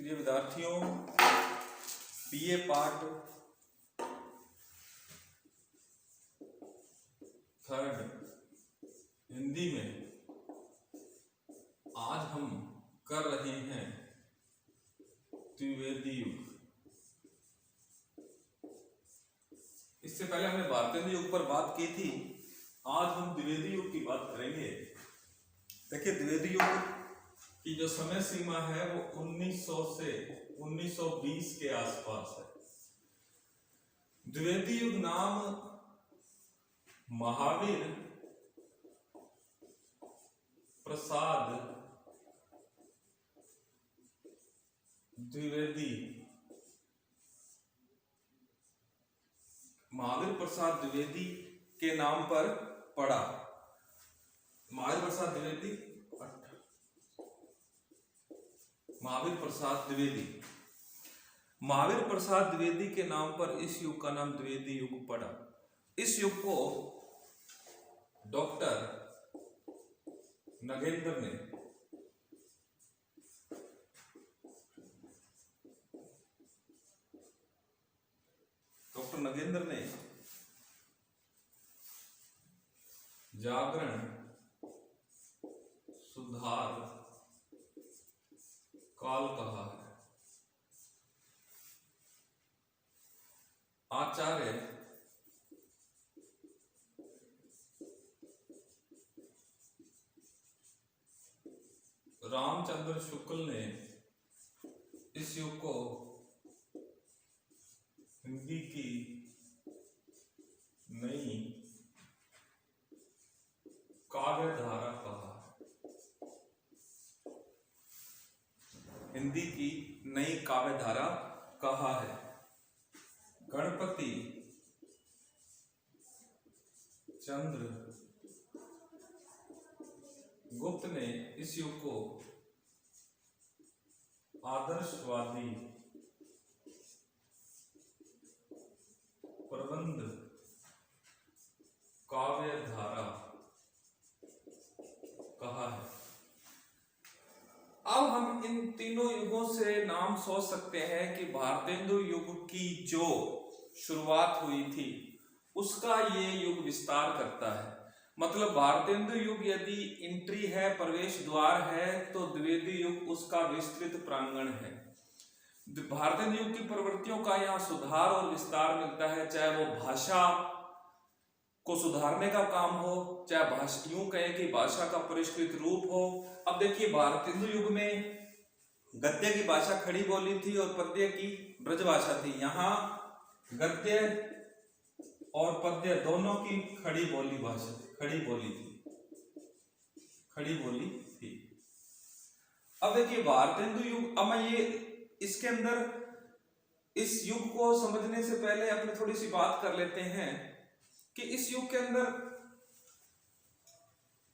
प्रिय विद्यार्थियों, BA part third Hindi में आज हम कर रहे हैं द्विवेदी युग। इससे पहले हमने भारतेंदु युग पर बात की थी, आज हम द्विवेदी युग की बात करेंगे। देखिए, द्विवेदी युग की जो समय सीमा है वो 1900 से 1920 के आसपास है। द्विवेदी युग नाम महावीर प्रसाद द्विवेदी के नाम पर पड़ा। महावीर प्रसाद द्विवेदी के नाम पर इस युग का नाम द्विवेदी युग पड़ा। इस युग को डॉक्टर नगेंद्र ने जागरण सुधार काल कहा है। आचार्य रामचंद्र शुक्ल ने इस युग को हिंदी की नई काव्य धारा कहा। हिंदी की नई काव्य धारा कहा है। गणपति चंद्र गुप्त ने इस युग को आदर्शवादी प्रबंध काव्य धारा कहा है। अब हम इन तीनों युगों से नाम सोच सकते हैं कि भारतेंदु युग की जो शुरुआत हुई थी उसका ये युग विस्तार करता है। मतलब भारतेंदु युग यदि एंट्री है, प्रवेश द्वार है, तो द्विवेदी युग उसका विस्तृत प्रांगण है। भारतेंदु युग की प्रवृत्तियों का यहाँ सुधार और विस्तार मिलता है, चाहे वो भाषा को सुधारने का काम हो, चाहे यूं कहें कि भाषा का परिष्कृत रूप हो। अब देखिए, भारतेंदु युग में गद्य की भाषा खड़ी बोली थी और पद्य की ब्रज भाषा थी। यहाँ गद्य और पद्य दोनों की खड़ी बोली थी। अब देखिए, भारतेंदु युग, अब मैं ये इसके अंदर इस युग को समझने से पहले अपने थोड़ी सी बात कर लेते हैं कि इस युग के अंदर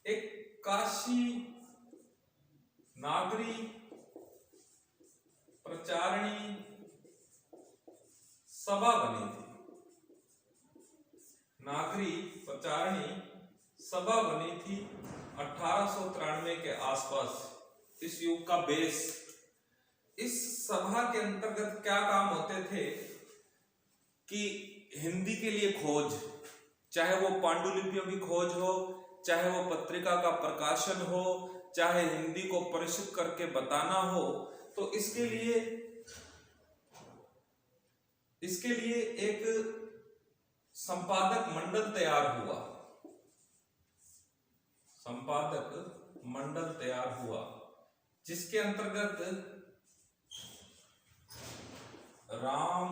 एक काशी नागरी प्रचारणी सभा बनी थी। नागरी प्रचारणी सभा बनी थी 1893 के आसपास। इस युग का बेस, इस सभा के अंतर्गत क्या काम होते थे कि हिंदी के लिए खोज, चाहे वो पांडुलिपियों की खोज हो, चाहे वो पत्रिका का प्रकाशन हो, चाहे हिंदी को परिष्कृत करके बताना हो, तो इसके लिए एक संपादक मंडल तैयार हुआ जिसके अंतर्गत राम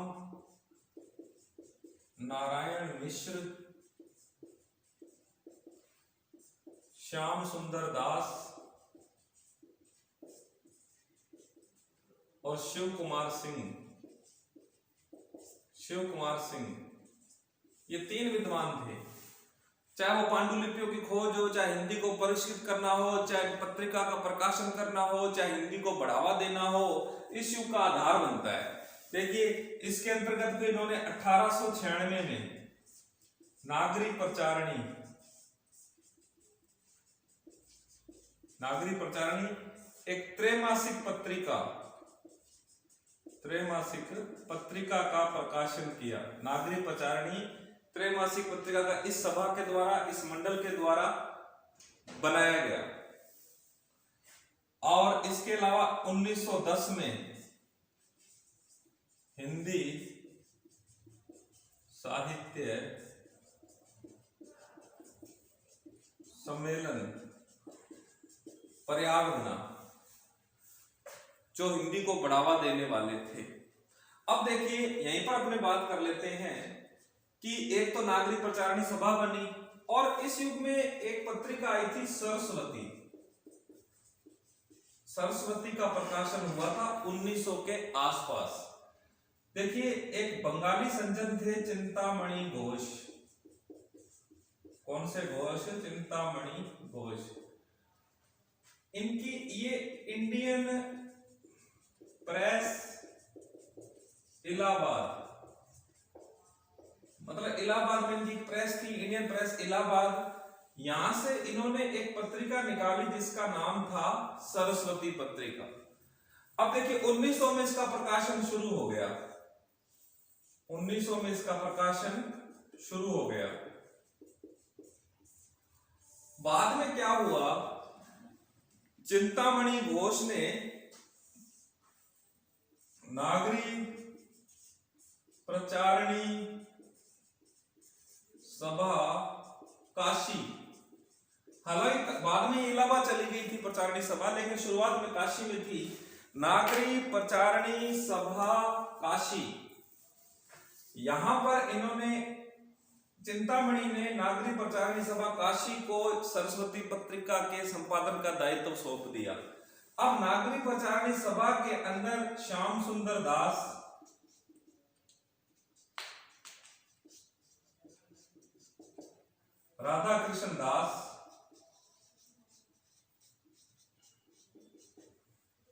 नारायण मिश्र, श्याम सुंदर दास और शिव कुमार सिंह ये तीन विद्वान थे। चाहे वो पांडुलिपियों की खोज हो, चाहे हिंदी को परिष्कृत करना हो, चाहे पत्रिका का प्रकाशन करना हो, चाहे हिंदी को बढ़ावा देना हो, इस युग का आधार बनता है। देखिए, इसके अंतर्गत भी इन्होंने 1896 में नागरी प्रचारणी एक त्रैमासिक पत्रिका त्रैमासिक पत्रिका का प्रकाशन किया। नागरिक प्रचारिणी त्रैमासिक पत्रिका का इस सभा के द्वारा, इस मंडल के द्वारा बनाया गया। और इसके अलावा 1910 में हिंदी साहित्य सम्मेलन पर्यावरण, जो हिंदी को बढ़ावा देने वाले थे। अब देखिए यहीं पर अपने बात कर लेते हैं कि एक तो नागरिक प्रचारिणी सभा बनी और इस युग में एक पत्रिका आई थी सरस्वती। सरस्वती का प्रकाशन हुआ था 1900 के आसपास। देखिए एक बंगाली संजन थे चिंतामणि घोष। कौन से घोष? चिंतामणि घोष। इनकी ये इंडियन प्रेस इलाहाबाद, मतलब इलाहाबाद में इनकी प्रेस थी, इंडियन प्रेस इलाहाबाद। यहां से इन्होंने एक पत्रिका निकाली जिसका नाम था सरस्वती पत्रिका। अब देखिए 1900 में इसका प्रकाशन शुरू हो गया। 1900 में इसका प्रकाशन शुरू हो गया। बाद में क्या हुआ, चिंतामणि घोष ने नागरिक प्रचारिणी सभा काशी, हालांकि बाद में इलाहाबाद चली गई थी प्रचारिणी सभा, लेकिन शुरुआत में काशी में थी। नागरिक प्रचारिणी सभा काशी, यहां पर इन्होंने, चिंतामणि ने नागरिक प्रचारिणी सभा काशी को सरस्वती पत्रिका के संपादन का दायित्व सौंप दिया। अब नागरिक प्रचारिणी सभा के अंदर श्याम सुंदर दास, राधा कृष्ण दास,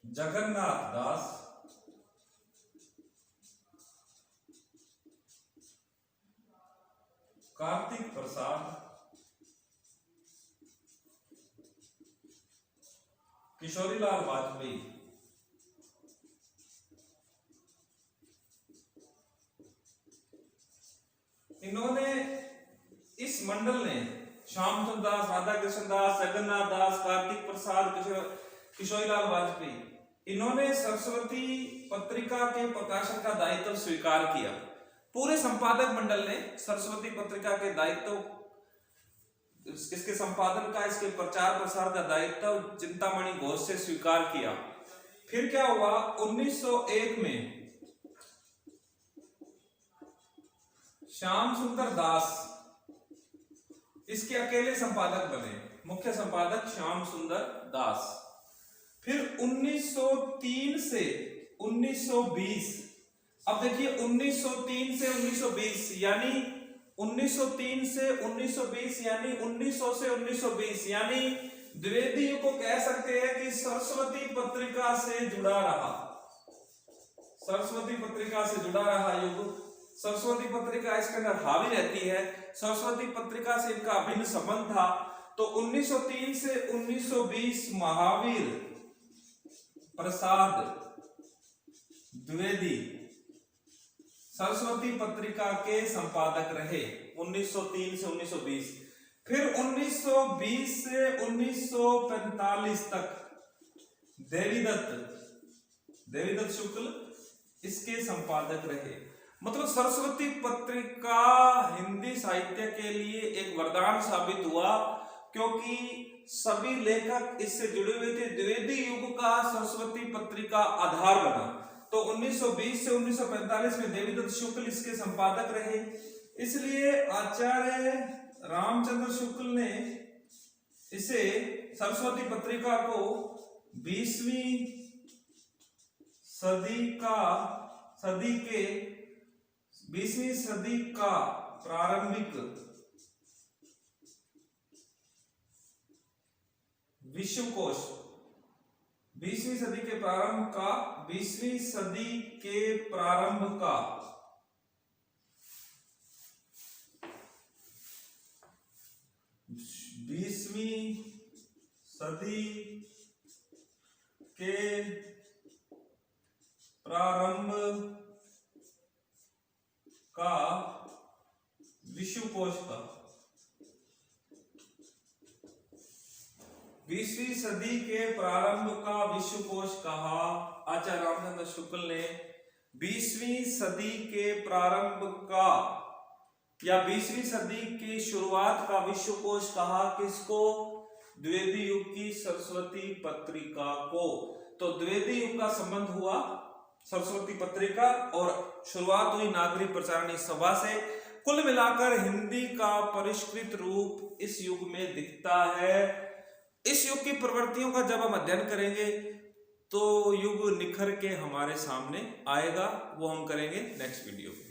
जगन्नाथ दास, कार्तिक प्रसाद, किशोरीलाल वाजपेयी, इन्होंने, इस मंडल ने, श्याम सुंदर दास, राधा कृष्ण दास, जगन्नाथ दास, कार्तिक प्रसाद, किशोरीलाल वाजपेयी, इन्होंने सरस्वती पत्रिका के प्रकाशन का दायित्व स्वीकार किया। पूरे संपादक मंडल ने सरस्वती पत्रिका के दायित्व, इसके संपादन का, इसके प्रचार प्रसार का दायित्व चिंतामणि घोष से स्वीकार किया। फिर क्या हुआ, 1901 में श्याम सुंदर दास इसके अकेले संपादक बने, मुख्य संपादक श्याम सुंदर दास। फिर 1903 से 1920, अब देखिए 1903 से 1920 यानी 1903 से 1920 यानी 1900 से 1920 यानी द्विवेदी युग को कह सकते हैं कि सरस्वती पत्रिका से जुड़ा रहा, सरस्वती पत्रिका से जुड़ा रहा युग। सरस्वती पत्रिका इसके अंदर हावी रहती है, सरस्वती पत्रिका से इनका अभिन्न संबंध था। तो 1903 से 1920 महावीर प्रसाद द्विवेदी सरस्वती पत्रिका के संपादक रहे 1903 से 1920। फिर 1920 से 1945 तक देवीदत्त शुक्ल इसके संपादक रहे। मतलब सरस्वती पत्रिका हिंदी साहित्य के लिए एक वरदान साबित हुआ, क्योंकि सभी लेखक इससे जुड़े हुए थे। द्विवेदी युग का सरस्वती पत्रिका आधार बना। तो 1920 से 1945 में देवीदत्त शुक्ल इसके संपादक रहे। इसलिए आचार्य रामचंद्र शुक्ल ने इसे, सरस्वती पत्रिका को 20वीं सदी का प्रारंभिक विश्वकोश, 20वीं सदी के प्रारंभ का, 20वीं सदी के प्रारंभ का सदी के प्रारंभ का विश्वकोश का 20वीं सदी के प्रारंभ का विश्वकोश कहा आचार्य रामचंद्र शुक्ल ने। 20वीं सदी के प्रारंभ का या 20वीं सदी की शुरुआत का विश्वकोश कहा किसको? द्विवेदी युग की सरस्वती पत्रिका को। तो द्विवेदी युग का संबंध हुआ सरस्वती पत्रिका और शुरुआत हुई नागरिक प्रचारणी सभा से। कुल मिलाकर हिंदी का परिष्कृत रूप इस युग में दिखता है। इस युग की प्रवृत्तियों का जब हम अध्ययन करेंगे तो युग निखर के हमारे सामने आएगा, वो हम करेंगे नेक्स्ट वीडियो में।